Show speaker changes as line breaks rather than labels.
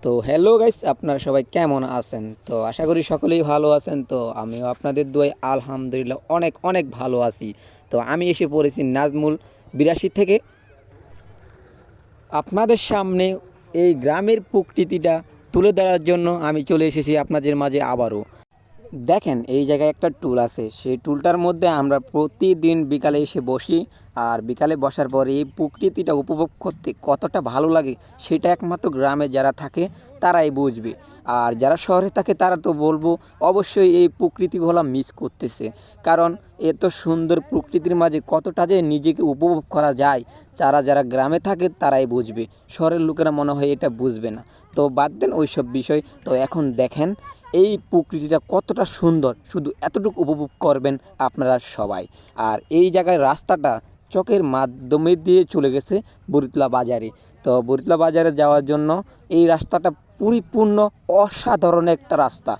তো hello guys, আপনারা সবাই কেমন আছেন? তো আশা করি সকলেই ভালো আছেন। তো আমিও আপনাদের দোয়ায় আলহামদুলিল্লাহ অনেক অনেক ভালো আছি। তো আমি এসে পড়েছি নাজমুল ৮২ থেকে আপনাদের সামনে এই গ্রামের প্রকৃতিটা তুলে ধরার জন্য আমি চলে এসেছি আপনাদের মাঝে আবারও। দেখেন, এই জায়গায় একটা টুল আছে, সেই টুলটার মধ্যে আমরা প্রতিদিন বিকালে এসে বসি। আর বিকালে বসার পরে এই প্রকৃতিটা উপভোগ করতে কতটা ভালো লাগে সেটা একমাত্র গ্রামে যারা থাকে তারাই বুঝবে। আর যারা শহরে থাকে তারা তো বলবো অবশ্যই এই প্রকৃতিগুলো মিস করতেছে। কারণ এত সুন্দর প্রকৃতির মাঝে কতটা যে নিজেকে উপভোগ করা যায়, যারা যারা গ্রামে থাকে তারাই বুঝবে। শহরের লোকেরা মনে হয় এটা বুঝবে না। তো বাদ দেন ওইসব বিষয়। তো এখন দেখেন এই প্রকৃতিটা কতটা সুন্দর, শুধু এতটুকু উপভোগ করবেন আপনারা সবাই। আর এই জায়গায় রাস্তাটা চকের মাধ্যমে দিয়ে চলে গেছে বরিতলা বাজারে। তো বরিতলা বাজারে যাওয়ার জন্য এই রাস্তাটা পরিপূর্ণ অসাধারণ একটা রাস্তা।